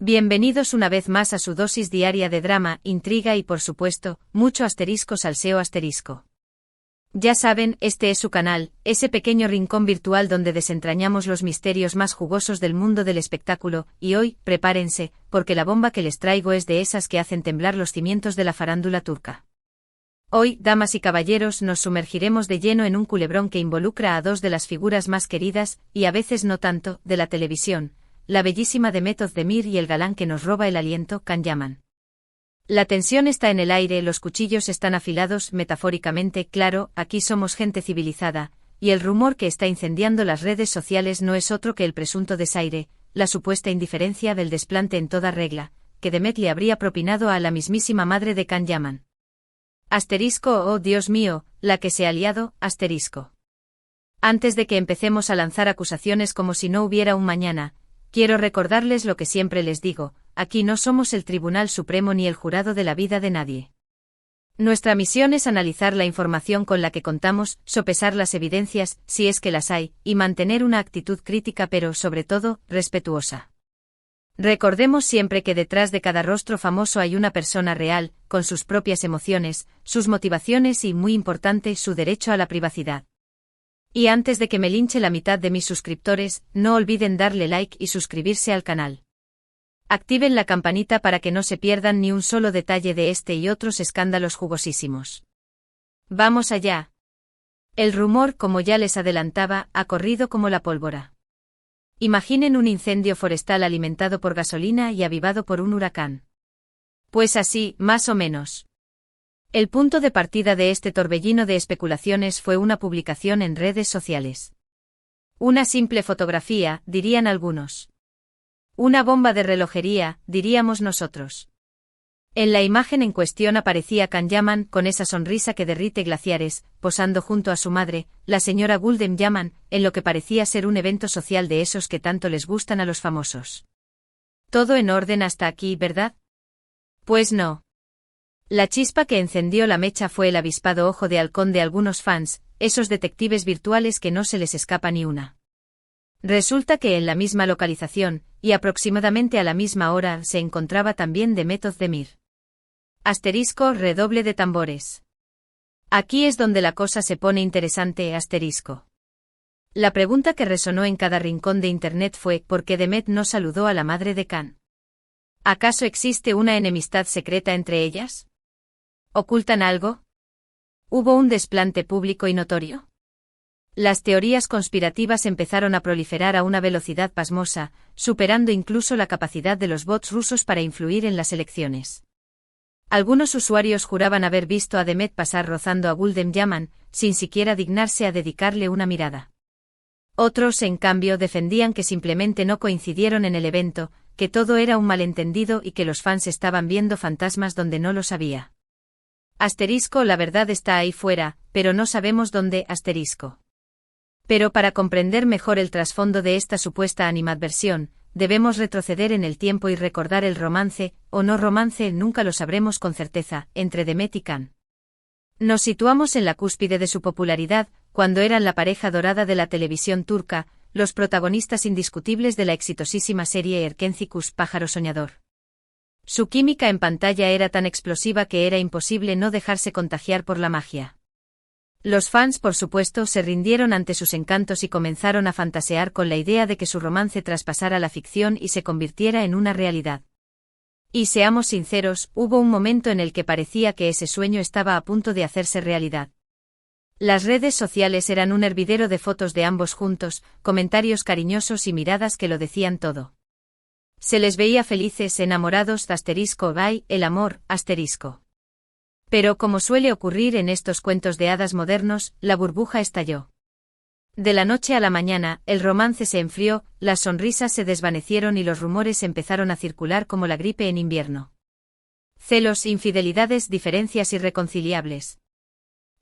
Bienvenidos una vez más a su dosis diaria de drama, intriga y por supuesto, mucho asterisco salseo asterisco. Ya saben, este es su canal, ese pequeño rincón virtual donde desentrañamos los misterios más jugosos del mundo del espectáculo, y hoy, prepárense, porque la bomba que les traigo es de esas que hacen temblar los cimientos de la farándula turca. Hoy, damas y caballeros, nos sumergiremos de lleno en un culebrón que involucra a dos de las figuras más queridas, y a veces no tanto, de la televisión, la bellísima Demet Özdemir y el galán que nos roba el aliento, Can Yaman. La tensión está en el aire, los cuchillos están afilados, metafóricamente, claro, aquí somos gente civilizada, y el rumor que está incendiando las redes sociales no es otro que el presunto desaire, la supuesta indiferencia del desplante en toda regla, que Demet le habría propinado a la mismísima madre de Can Yaman. Asterisco, oh Dios mío, la que se ha liado, asterisco. Antes de que empecemos a lanzar acusaciones como si no hubiera un mañana, quiero recordarles lo que siempre les digo, aquí no somos el Tribunal Supremo ni el jurado de la vida de nadie. Nuestra misión es analizar la información con la que contamos, sopesar las evidencias, si es que las hay, y mantener una actitud crítica pero, sobre todo, respetuosa. Recordemos siempre que detrás de cada rostro famoso hay una persona real, con sus propias emociones, sus motivaciones y, muy importante, su derecho a la privacidad. Y antes de que me linche la mitad de mis suscriptores, no olviden darle like y suscribirse al canal. Activen la campanita para que no se pierdan ni un solo detalle de este y otros escándalos jugosísimos. Vamos allá. El rumor, como ya les adelantaba, ha corrido como la pólvora. Imaginen un incendio forestal alimentado por gasolina y avivado por un huracán. Pues así, más o menos. El punto de partida de este torbellino de especulaciones fue una publicación en redes sociales. Una simple fotografía, dirían algunos. Una bomba de relojería, diríamos nosotros. En la imagen en cuestión aparecía Can Yaman con esa sonrisa que derrite glaciares, posando junto a su madre, la señora Gulden Yaman, en lo que parecía ser un evento social de esos que tanto les gustan a los famosos. Todo en orden hasta aquí, ¿verdad? Pues no. La chispa que encendió la mecha fue el avispado ojo de halcón de algunos fans, esos detectives virtuales que no se les escapa ni una. Resulta que en la misma localización, y aproximadamente a la misma hora, se encontraba también Demet Özdemir. Asterisco, redoble de tambores. Aquí es donde la cosa se pone interesante, asterisco. La pregunta que resonó en cada rincón de internet fue, ¿por qué Demet no saludó a la madre de Can? ¿Acaso existe una enemistad secreta entre ellas? ¿Ocultan algo? ¿Hubo un desplante público y notorio? Las teorías conspirativas empezaron a proliferar a una velocidad pasmosa, superando incluso la capacidad de los bots rusos para influir en las elecciones. Algunos usuarios juraban haber visto a Demet pasar rozando a Gulden Yaman, sin siquiera dignarse a dedicarle una mirada. Otros, en cambio, defendían que simplemente no coincidieron en el evento, que todo era un malentendido y que los fans estaban viendo fantasmas donde no los había. Asterisco, la verdad está ahí fuera, pero no sabemos dónde, asterisco. Pero para comprender mejor el trasfondo de esta supuesta animadversión, debemos retroceder en el tiempo y recordar el romance, o no romance, nunca lo sabremos con certeza, entre Demet y Can. Nos situamos en la cúspide de su popularidad, cuando eran la pareja dorada de la televisión turca, los protagonistas indiscutibles de la exitosísima serie Erkenci Kuş, Pájaro Soñador. Su química en pantalla era tan explosiva que era imposible no dejarse contagiar por la magia. Los fans, por supuesto, se rindieron ante sus encantos y comenzaron a fantasear con la idea de que su romance traspasara la ficción y se convirtiera en una realidad. Y seamos sinceros, hubo un momento en el que parecía que ese sueño estaba a punto de hacerse realidad. Las redes sociales eran un hervidero de fotos de ambos juntos, comentarios cariñosos y miradas que lo decían todo. Se les veía felices, enamorados, asterisco, bye, el amor, asterisco. Pero como suele ocurrir en estos cuentos de hadas modernos, la burbuja estalló. De la noche a la mañana, el romance se enfrió, las sonrisas se desvanecieron y los rumores empezaron a circular como la gripe en invierno. Celos, infidelidades, diferencias irreconciliables.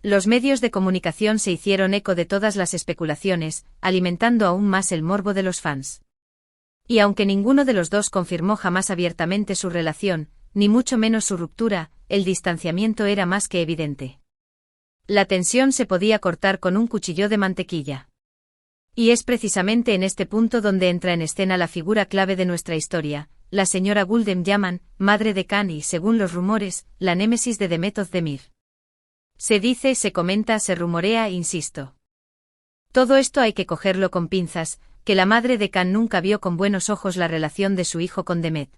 Los medios de comunicación se hicieron eco de todas las especulaciones, alimentando aún más el morbo de los fans. Y aunque ninguno de los dos confirmó jamás abiertamente su relación, ni mucho menos su ruptura, el distanciamiento era más que evidente. La tensión se podía cortar con un cuchillo de mantequilla. Y es precisamente en este punto donde entra en escena la figura clave de nuestra historia, la señora Guldem Yaman, madre de Khan y, según los rumores, la némesis de Demet Özdemir. Se dice, se comenta, se rumorea, insisto. Todo esto hay que cogerlo con pinzas, que la madre de Khan nunca vio con buenos ojos la relación de su hijo con Demet.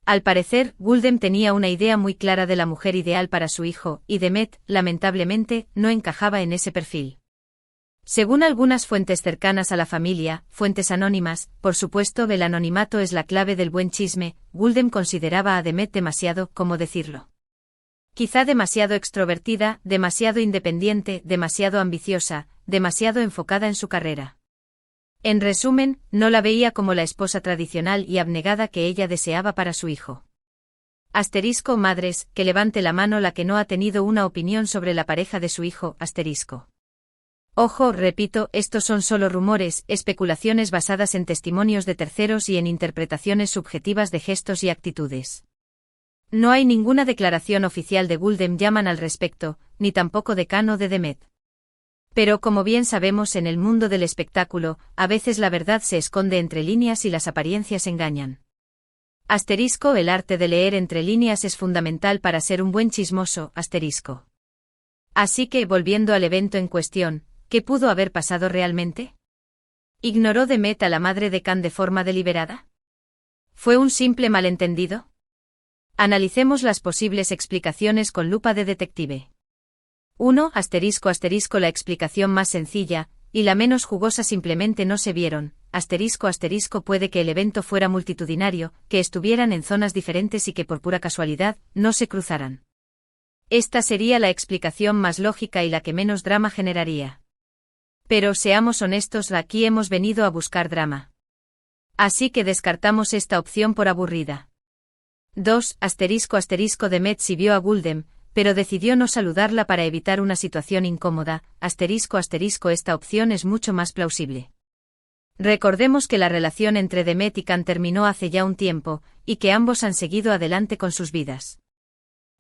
Al parecer, Guldem tenía una idea muy clara de la mujer ideal para su hijo, y Demet, lamentablemente, no encajaba en ese perfil. Según algunas fuentes cercanas a la familia, fuentes anónimas, por supuesto el anonimato es la clave del buen chisme, Guldem consideraba a Demet demasiado, ¿cómo decirlo? Quizá demasiado extrovertida, demasiado independiente, demasiado ambiciosa, demasiado enfocada en su carrera. En resumen, no la veía como la esposa tradicional y abnegada que ella deseaba para su hijo. Asterisco madres, que levante la mano la que no ha tenido una opinión sobre la pareja de su hijo, asterisco. Ojo, repito, estos son solo rumores, especulaciones basadas en testimonios de terceros y en interpretaciones subjetivas de gestos y actitudes. No hay ninguna declaración oficial de Guldem Yaman al respecto, ni tampoco de Khan o de Demet. Pero como bien sabemos en el mundo del espectáculo, a veces la verdad se esconde entre líneas y las apariencias engañan. Asterisco, el arte de leer entre líneas es fundamental para ser un buen chismoso, asterisco. Así que, volviendo al evento en cuestión, ¿qué pudo haber pasado realmente? ¿Ignoró Demet a la madre de Khan de forma deliberada? ¿Fue un simple malentendido? Analicemos las posibles explicaciones con lupa de detective. 1. La explicación más sencilla, y la menos jugosa simplemente no se vieron, puede que el evento fuera multitudinario, que estuvieran en zonas diferentes y que por pura casualidad, no se cruzaran. Esta sería la explicación más lógica y la que menos drama generaría. Pero seamos honestos, aquí hemos venido a buscar drama. Así que descartamos esta opción por aburrida. 2. Demet sí vio a Guldem, pero decidió no saludarla para evitar una situación incómoda, esta opción es mucho más plausible. Recordemos que la relación entre Demet y Khan terminó hace ya un tiempo, y que ambos han seguido adelante con sus vidas.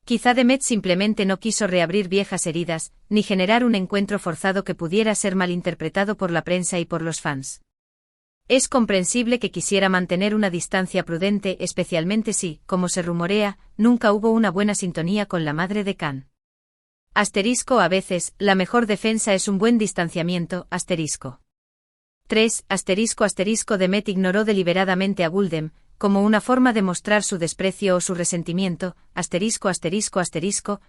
Quizá Demet simplemente no quiso reabrir viejas heridas, ni generar un encuentro forzado que pudiera ser malinterpretado por la prensa y por los fans. Es comprensible que quisiera mantener una distancia prudente, especialmente si, como se rumorea, nunca hubo una buena sintonía con la madre de Khan. A veces, la mejor defensa es un buen distanciamiento, 3. Demet ignoró deliberadamente a Guldem, como una forma de mostrar su desprecio o su resentimiento,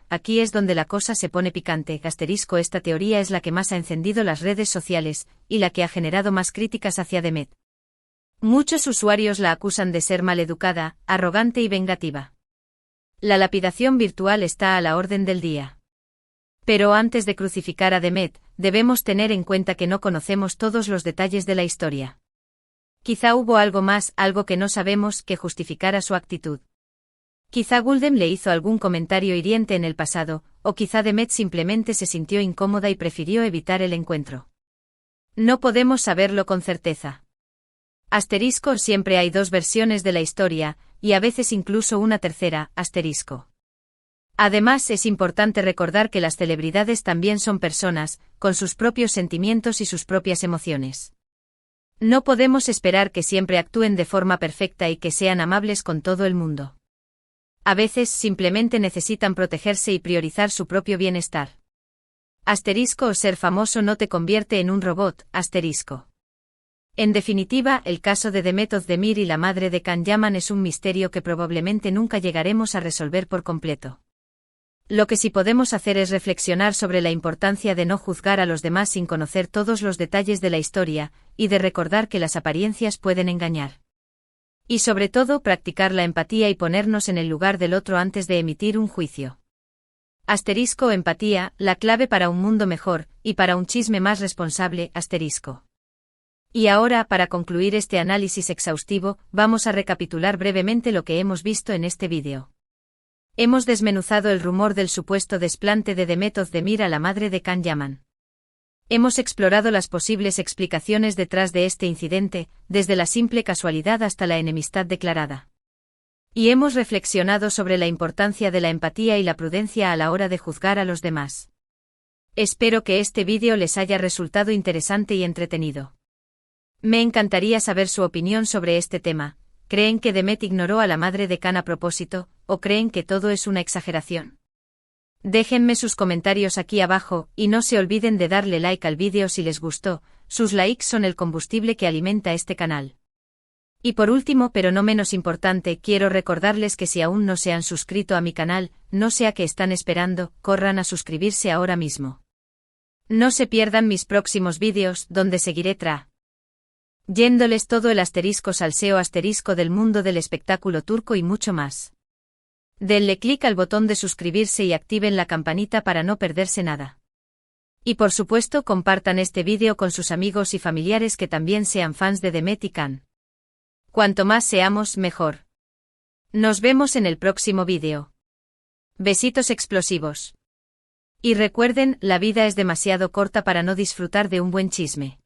aquí es donde la cosa se pone picante, esta teoría es la que más ha encendido las redes sociales, y la que ha generado más críticas hacia Demet. Muchos usuarios la acusan de ser maleducada, arrogante y vengativa. La lapidación virtual está a la orden del día. Pero antes de crucificar a Demet, debemos tener en cuenta que no conocemos todos los detalles de la historia. Quizá hubo algo más, algo que no sabemos, que justificara su actitud. Quizá Guldem le hizo algún comentario hiriente en el pasado, o quizá Demet simplemente se sintió incómoda y prefirió evitar el encuentro. No podemos saberlo con certeza. Siempre hay dos versiones de la historia, y a veces incluso una tercera, Además es importante recordar que las celebridades también son personas, con sus propios sentimientos y sus propias emociones. No podemos esperar que siempre actúen de forma perfecta y que sean amables con todo el mundo. A veces simplemente necesitan protegerse y priorizar su propio bienestar. Ser famoso no te convierte en un robot, En definitiva, el caso de Demet Özdemir y la madre de Khan Yaman es un misterio que probablemente nunca llegaremos a resolver por completo. Lo que sí podemos hacer es reflexionar sobre la importancia de no juzgar a los demás sin conocer todos los detalles de la historia, y de recordar que las apariencias pueden engañar. Y sobre todo practicar la empatía y ponernos en el lugar del otro antes de emitir un juicio. Empatía, la clave para un mundo mejor, y para un chisme más responsable, Y ahora, para concluir este análisis exhaustivo, vamos a recapitular brevemente lo que hemos visto en este vídeo. Hemos desmenuzado el rumor del supuesto desplante de Demet Özdemir a la madre de Khan Yaman. Hemos explorado las posibles explicaciones detrás de este incidente, desde la simple casualidad hasta la enemistad declarada. Y hemos reflexionado sobre la importancia de la empatía y la prudencia a la hora de juzgar a los demás. Espero que este vídeo les haya resultado interesante y entretenido. Me encantaría saber su opinión sobre este tema. ¿Creen que Demet ignoró a la madre de Khan a propósito, o creen que todo es una exageración? Déjenme sus comentarios aquí abajo, y no se olviden de darle like al vídeo si les gustó, sus likes son el combustible que alimenta este canal. Y por último pero no menos importante, quiero recordarles que si aún no se han suscrito a mi canal, no sé a qué están esperando, corran a suscribirse ahora mismo. No se pierdan mis próximos vídeos, donde seguiré yéndoles todo el salseo del mundo del espectáculo turco y mucho más. Denle clic al botón de suscribirse y activen la campanita para no perderse nada. Y por supuesto compartan este vídeo con sus amigos y familiares que también sean fans de Demet y Khan. Cuanto más seamos, mejor. Nos vemos en el próximo vídeo. Besitos explosivos. Y recuerden, la vida es demasiado corta para no disfrutar de un buen chisme.